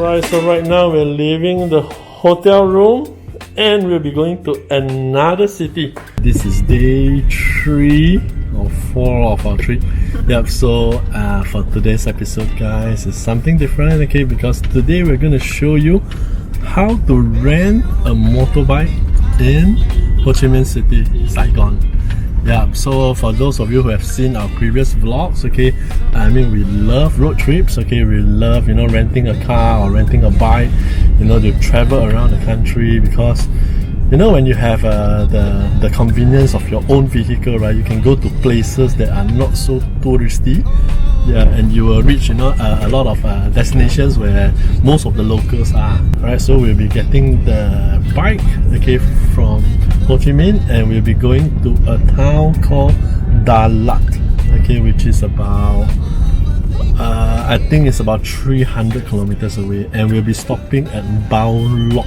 Alright, so right now we're leaving the hotel room and we'll be going to another city. This is day 3 or 4 of our trip. Yep, so for today's episode, guys, it's something different, okay? Because today we're going to show you how to rent a motorbike in Ho Chi Minh City, Saigon. Yeah, so for those of you who have seen our previous vlogs, okay, I mean, we love road trips, okay, we love, you know, renting a car or renting a bike, you know, to travel around the country, because, you know, when you have the convenience of your own vehicle, right, you can go to places that are not so touristy. Yeah, and you will reach, you know, a lot of destinations where most of the locals are. Right, so we'll be getting the bike, okay, from Ho Chi Minh, and we'll be going to a town called Dalat, okay, which is about I think it's about 300 kilometers away, and we'll be stopping at Bao Loc.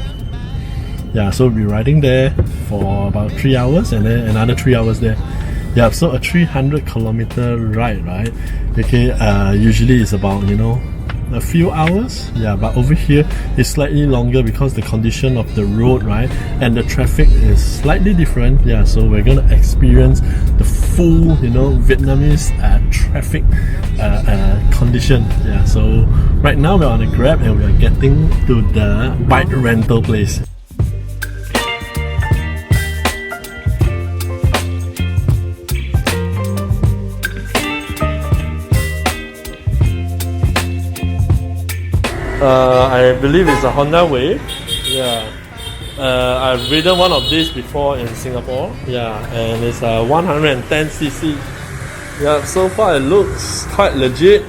Yeah, so we'll be riding there for about 3 hours and then another 3 hours there. Yeah, so a 300 kilometer ride, right? Okay, usually it's about, you know, a few hours. Yeah, but over here it's slightly longer because the condition of the road, right, and the traffic is slightly different. Yeah, so we're gonna experience the full, you know, Vietnamese traffic condition. Yeah, so right now we're on a Grab and we're getting to the bike rental place. I believe it's a Honda Wave. Yeah, I've ridden one of these before in Singapore. Yeah, and it's a 110cc. Yeah, so far it looks quite legit.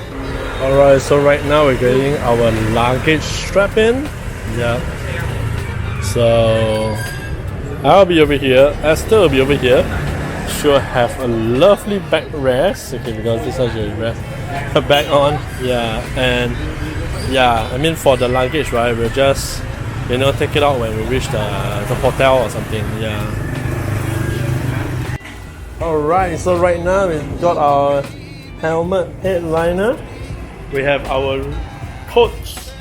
Alright, so right now we're getting our luggage strap in. Yeah, so I'll be over here, Esther will be over here. She'll have a lovely backrest, okay, because this one she'll rest her back on. Yeah, and yeah, I mean, for the luggage, right, we'll just, you know, take it out when we reach the hotel or something. Yeah. Alright, so right now we got our helmet headliner. We have our coats.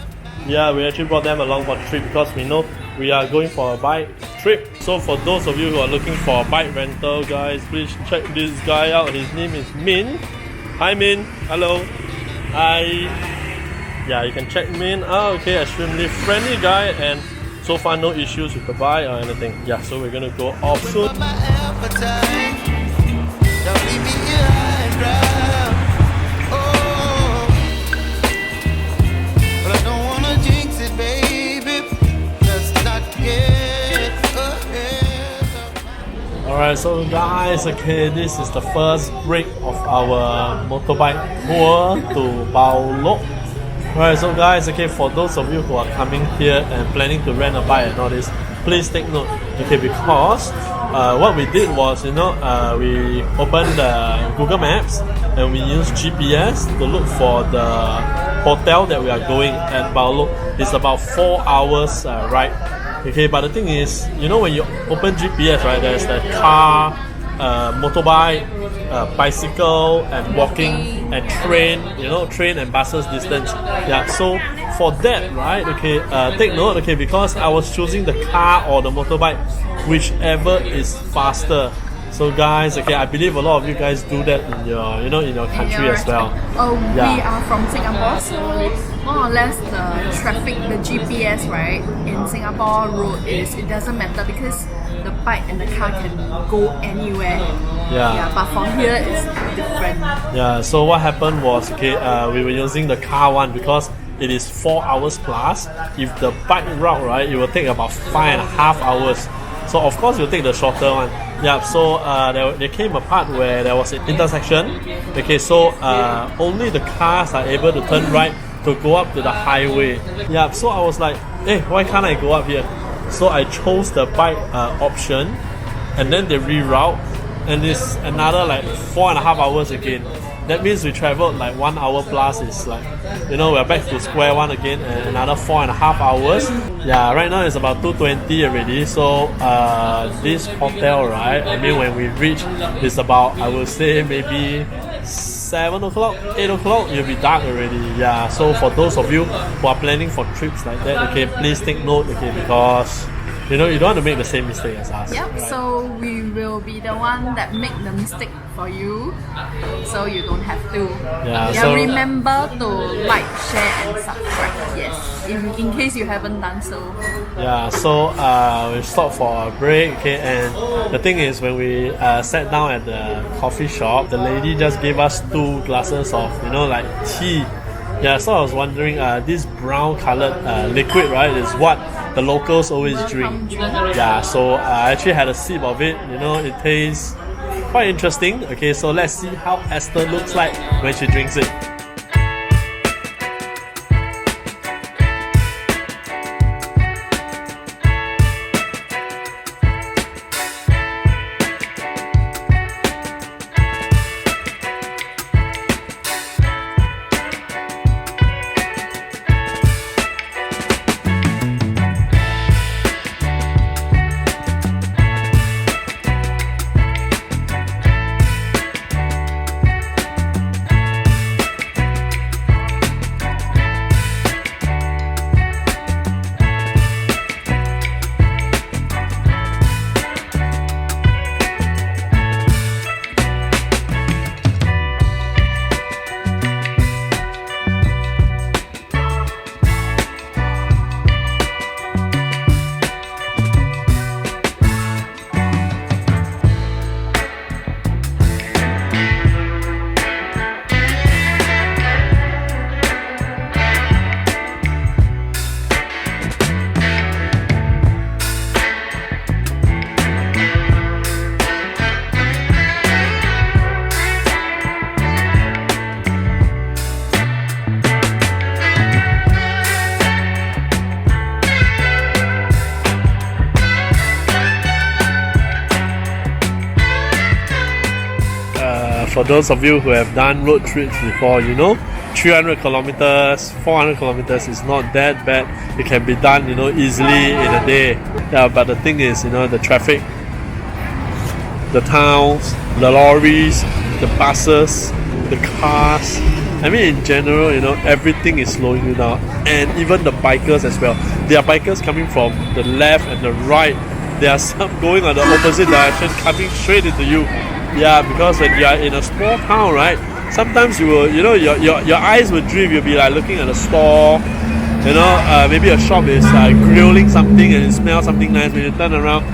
Yeah, we actually brought them along for the trip because we know we are going for a bike trip. So for those of you who are looking for a bike rental, guys, please check this guy out. His name is Min. Hi Min. Hello. Hi. Yeah, you can check me in. Okay, extremely friendly guy, and so far no issues with the bike or anything. Yeah, so we're gonna go off soon. Alright, so guys, okay, this is the first break of our motorbike tour to Bao Loc. Alright, so guys, okay, for those of you who are coming here and planning to rent a bike and all this, please take note, okay, because what we did was, you know, we opened the Google Maps and we used GPS to look for the hotel that we are going at Bao Loc. It's about 4 hours ride. Okay, but the thing is, you know, when you open GPS, right, there's the car, motorbike, bicycle, and walking, and train, you know, train and buses distance. Yeah, so for that, right, okay, take note, okay, because I was choosing the car or the motorbike, whichever is faster. So guys, okay, I believe a lot of you guys do that in your, you know, in your country as well. Yeah. We are from Singapore, so more or less the traffic, the GPS, right, in Singapore road is, it doesn't matter because the bike and the car can go anywhere. Yeah, but from here it's different. Yeah, so what happened was, okay, we were using the car one because it is 4 hours plus. If the bike route, right, it will take about 5.5 hours. So of course you'll take the shorter one. Yeah, so there came a part where there was an intersection. Okay, so only the cars are able to turn right to go up to the highway. Yeah, so I was like, hey, why can't I go up here? So I chose the bike option, and then they reroute, and it's another like 4.5 hours again. That means we traveled like 1 hour plus. It's like, you know, we're back to square one again, and another 4.5 hours. Yeah, right now it's about 2:20 already. So this hotel, right, I mean, when we reach, it's about, I would say maybe 7 o'clock, 8 o'clock, it'll be dark already. Yeah, so for those of you who are planning for trips like that, okay, please take note, okay, because you know you don't want to make the same mistake as us. Yep, right? so we will be the one that make the mistake for you, so you don't have to. Yeah, so remember to like, share and subscribe, yes, in case you haven't done so. yeah, so we stopped for a break, okay, and the thing is when we sat down at the coffee shop, the lady just gave us 2 glasses of, you know, like tea. Yeah, so I was wondering, this brown colored liquid, right, is what the locals always drink. Yeah, so I actually had a sip of it. You know, it tastes quite interesting. Okay, so let's see how Esther looks like when she drinks it. For those of you who have done road trips before, you know, 300 kilometers, 400 kilometers is not that bad. It can be done, you know, easily in a day. Yeah, but the thing is, you know, the traffic, the towns, the lorries, the buses, the cars. I mean, in general, you know, everything is slowing you down. And even the bikers as well. There are bikers coming from the left and the right. There are some going on the opposite direction, coming straight into you. Yeah, because when you are in a small town, right, sometimes you will, you know, your eyes will drift. You'll be like looking at a store, you know, maybe a shop is grilling something and you smell something nice when you turn around.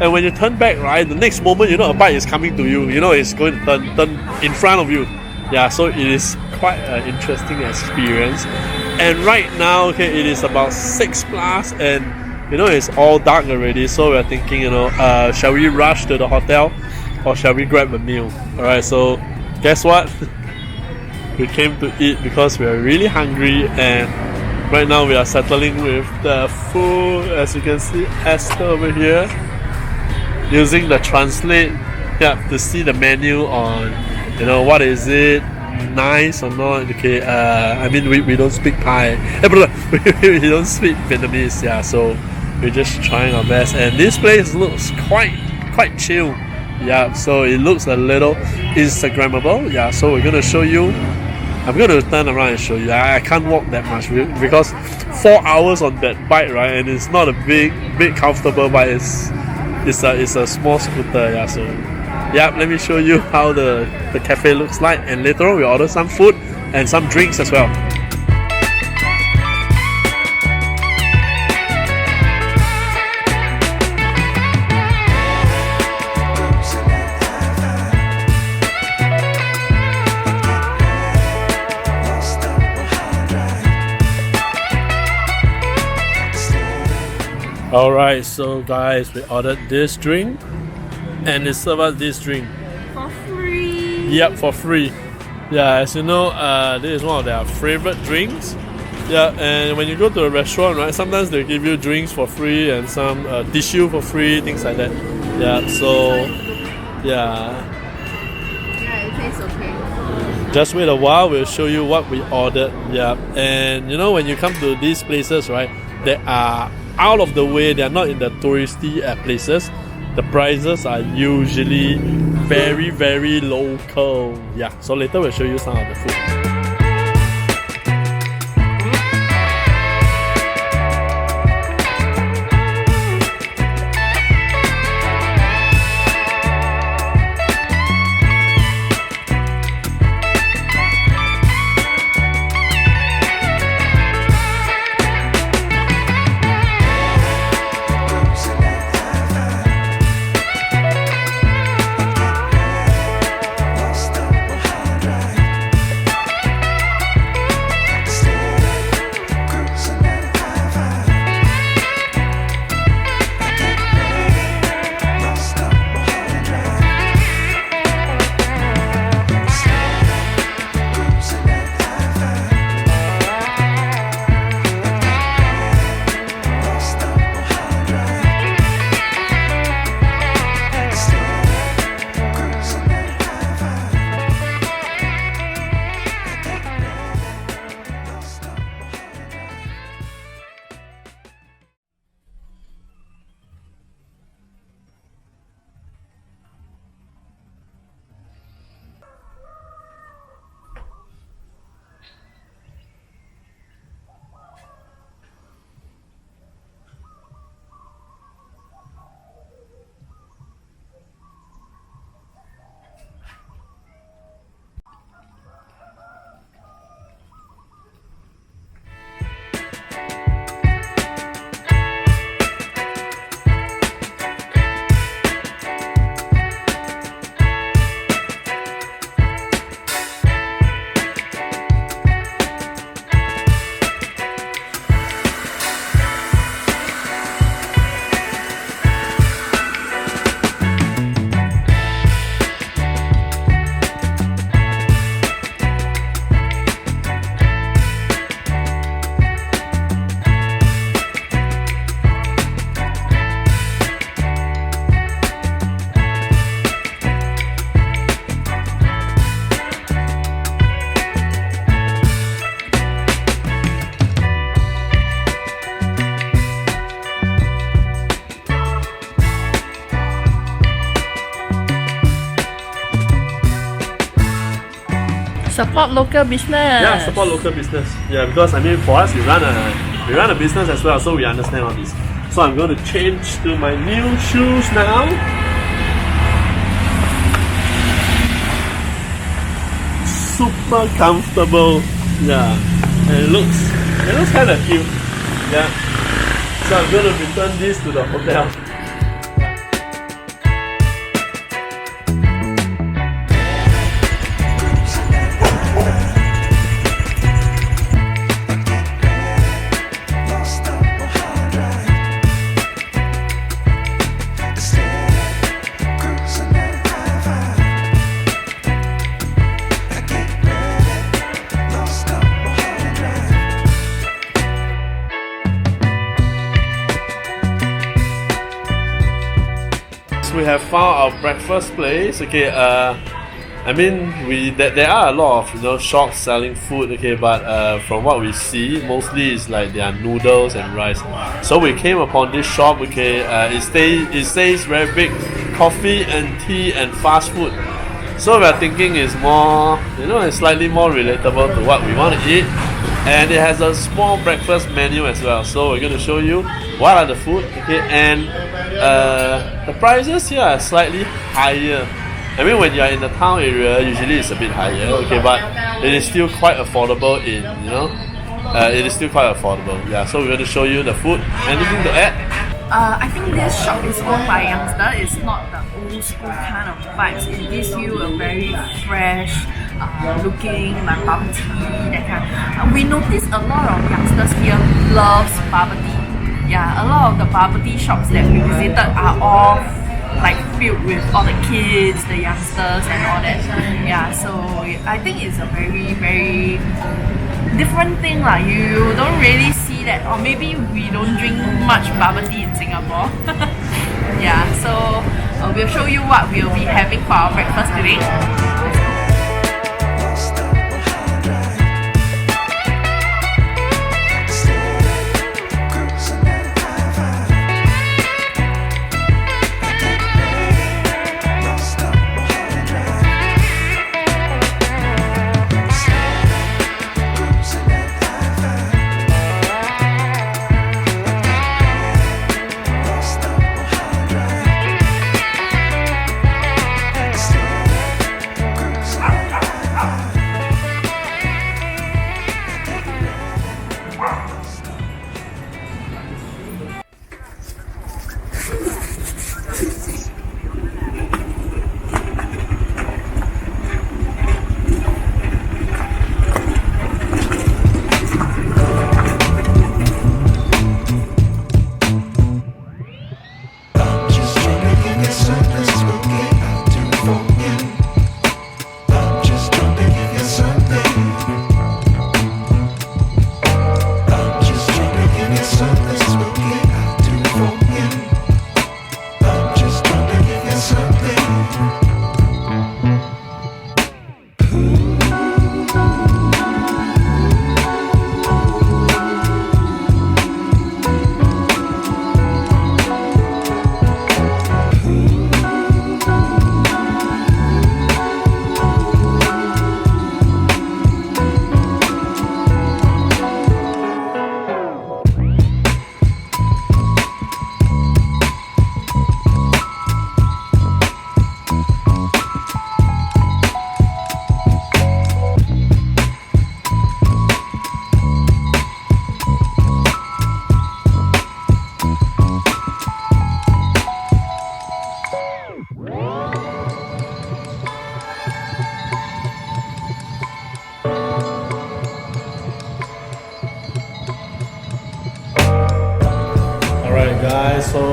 And when you turn back, right, the next moment, you know, a bike is coming to you. You know, it's going to turn in front of you. Yeah, so it is quite an interesting experience. And right now, okay, it is about 6 plus and, you know, it's all dark already. So we're thinking, you know, shall we rush to the hotel? Or shall we grab a meal? Alright, so guess what? We came to eat because we are really hungry and right now we are settling with the food. As you can see, Esther over here using the translate, yeah, to see the menu on, you know, what is it, nice or not. Okay, I mean we don't speak Thai. We don't speak Vietnamese, yeah, so we're just trying our best. And this place looks quite chill. Yeah, so it looks a little Instagrammable. Yeah, so we're gonna show you. I'm gonna turn around and show you. I can't walk that much because 4 hours on that bike, right? And it's not a big comfortable bike. It's a small scooter. Yeah, so yeah, let me show you how the cafe looks like, and later on we order some food and some drinks as well. Alright, so guys, we ordered this drink and they serve us this drink. For free! Yep, for free. Yeah, as you know, this is one of their favorite drinks. Yeah, and when you go to a restaurant, right, sometimes they give you drinks for free and some tissue for free, things like that. Yeah, so, yeah. Yeah, it tastes okay. Just wait a while, we'll show you what we ordered. Yeah, and you know, when you come to these places, right, they are out of the way. They are not in the touristy places. the prices are usually very, very local. Yeah, so later we'll show you some of the food. Support local business. Yeah, support local business. Yeah, because I mean for us we run a business as well, so we understand all this. So I'm going to change to my new shoes now. Super comfortable. Yeah. And it looks kinda cute. Yeah. So I'm gonna return this to the hotel. We have found our breakfast place. Okay, I mean there are a lot of shops selling food. Okay, but from what we see, mostly it's like there are noodles and rice. So we came upon this shop. Okay, it says very big, coffee and tea and fast food. So we are thinking it's more, it's slightly more relatable to what we want to eat. And it has a small breakfast menu as well. So we're going to show you what are the food. Okay, and the prices here are slightly higher. I mean, when you're in the town area, usually it's a bit higher. Okay, but it is still quite affordable. It is still quite affordable. Yeah. So we're going to show you the food. Anything to add? I think this shop is owned by a youngster. It's not the old school kind of vibes. It gives you a very fresh looking like bubble tea, that kind. We notice a lot of youngsters here loves bubble tea. Yeah, a lot of the bubble tea shops that we visited are all like filled with all the kids, the youngsters and all that. Yeah, so I think it's a very, very different thing lah. You don't really see that, or maybe we don't drink much bubble tea in Singapore. Yeah, so we'll show you what we'll be having for our breakfast today. so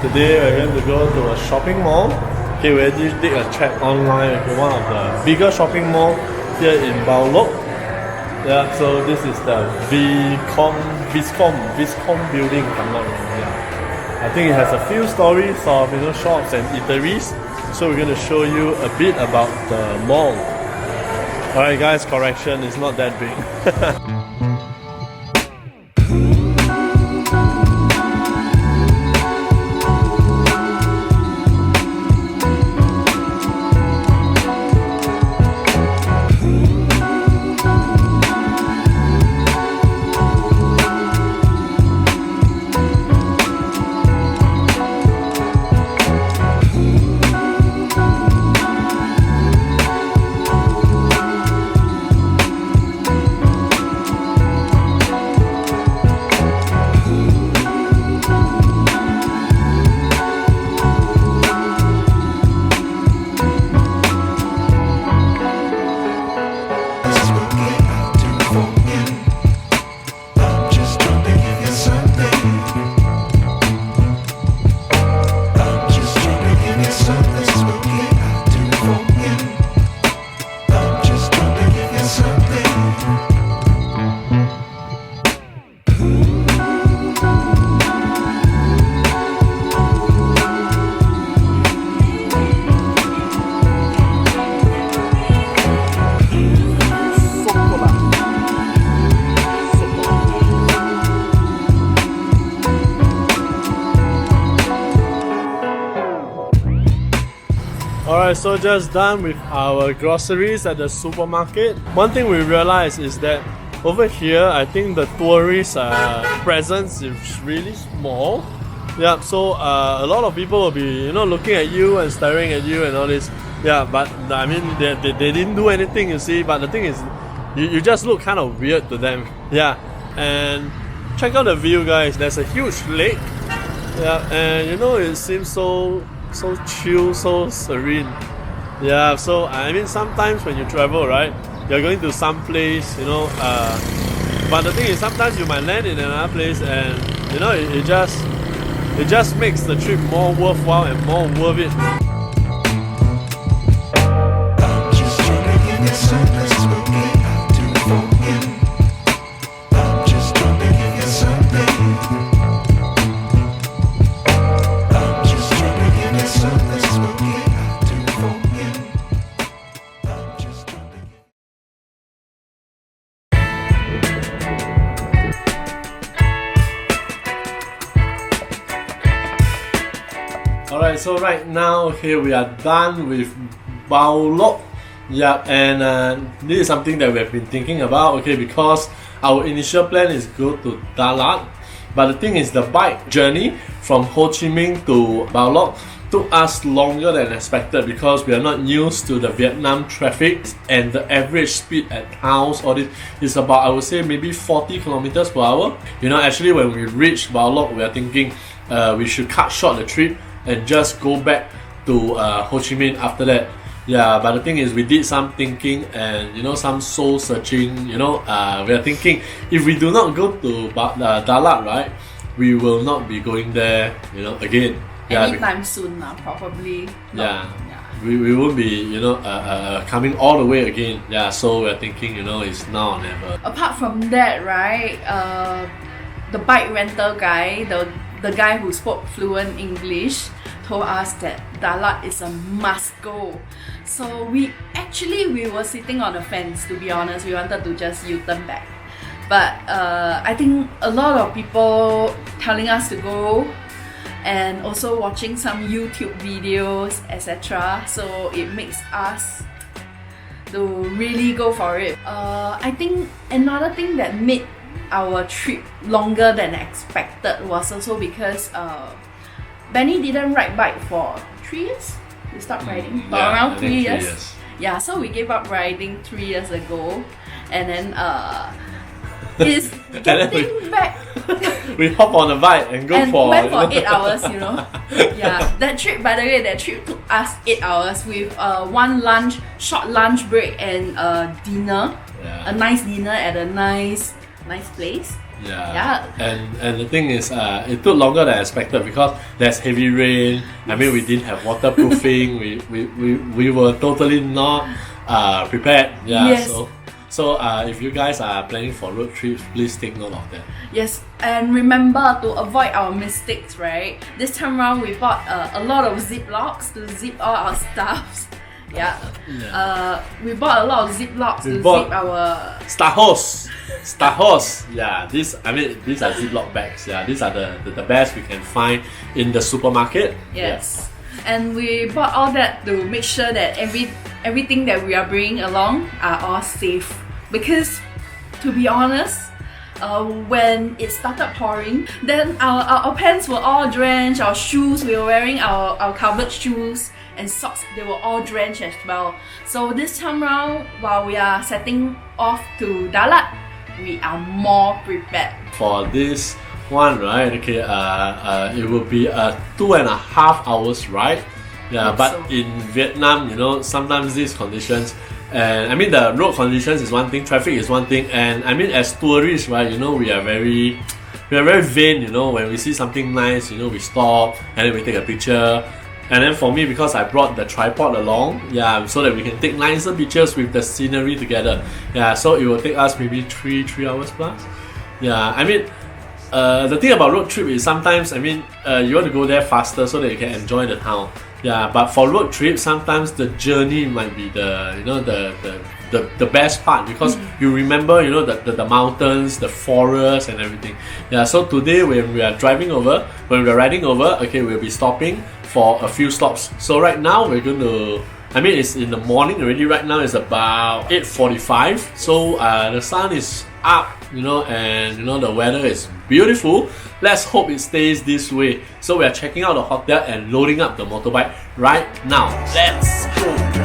today we're going to go to a shopping mall. Okay, we already did a check online. Okay, one of the bigger shopping mall here in Bao Loc. Yeah, so this is the Viscom building, if I'm not wrong. Yeah. I think it has a few stories of shops and eateries. So we're going to show you a bit about the mall. Alright guys, correction, it's not that big. Alright, so just done with our groceries at the supermarket. One thing we realized is that over here, I think the tourist presence is really small. Yeah, so a lot of people will be looking at you and staring at you and all this. Yeah, but I mean they didn't do anything, you see. But the thing is, you just look kind of weird to them. Yeah, and check out the view, guys. There's a huge lake. Yeah, and it seems so chill, so serene. Yeah, so I mean sometimes when you travel, right, you're going to some place, but the thing is sometimes you might land in another place and it just makes the trip more worthwhile and more worth it. Alright, so right now, okay, we are done with Bao Loc. Yeah, and this is something that we have been thinking about, okay, because our initial plan is go to Dalat. But the thing is, the bike journey from Ho Chi Minh to Bao Loc took us longer than expected because we are not used to the Vietnam traffic, and the average speed at towns or this is about, I would say, maybe 40 kilometers per hour. Actually when we reached Bao Loc, we are thinking we should cut short the trip and just go back to Ho Chi Minh after that. Yeah, but the thing is, we did some thinking and some soul searching. We are thinking if we do not go to Dalat, right, we will not be going there again. Anytime soon now, probably not. We won't be coming all the way again. Yeah, so we're thinking it's now or never. Apart from that, right, the bike rental guy, the guy who spoke fluent English, told us that Dalat is a must go. So we were sitting on the fence, to be honest. We wanted to just U-turn back, but I think a lot of people telling us to go and also watching some YouTube videos, etc. So it makes us to really go for it. I think another thing that made our trip longer than expected was also because Benny didn't ride bike for 3 years. We stopped riding around 3 years. Yeah, so we gave up riding 3 years ago, and then is getting back. We hop on a bike and go and went for 8 hours. Yeah, that trip, by the way, took us 8 hours with one short lunch break and dinner. Yeah. A nice dinner at a nice place. Yeah. And the thing is, it took longer than expected because there's heavy rain. I mean, we didn't have waterproofing. we were totally not prepared. Yeah. Yes. So if you guys are planning for road trips, please take note of that. Yes, and remember to avoid our mistakes, right? This time around, we bought a lot of ziplocs to zip all our stuffs. Yeah. We bought a lot of ziplocs to zip our Stahos. Yeah, these are Ziploc bags. Yeah, these are the best we can find in the supermarket. Yes. And we bought all that to make sure that everything that we are bringing along are all safe. Because, to be honest, when it started pouring, then our pants were all drenched, our shoes, we were wearing our covered shoes and socks, they were all drenched as well. So this time around, while we are setting off to Dalat, we are more prepared. For this one, right? Okay, it will be a 2.5 hours ride. Yeah, but so. In Vietnam, you know, sometimes these conditions, and I mean the road conditions is one thing, traffic is one thing, and I mean as tourists, right? You know, we are very vain. You know, when we see something nice, you know, we stop and then we take a picture. And then for me, because I brought the tripod along, yeah, so that we can take nicer pictures with the scenery together. Yeah, so it will take us maybe 3 hours plus. Yeah, I mean, the thing about road trip is sometimes, I mean, you want to go there faster so that you can enjoy the town. Yeah, but for road trip, sometimes the journey might be the best part because you remember, you know, the mountains, the forest and everything. Yeah, so today when we are riding over, okay, we'll be stopping for a few stops. So right now we're going to, I mean, it's in the morning already. Right now it's about 8:45. So the sun is up, you know, and you know the weather is beautiful. Let's hope it stays this way. So we are checking out the hotel and loading up the motorbike right now. Let's go.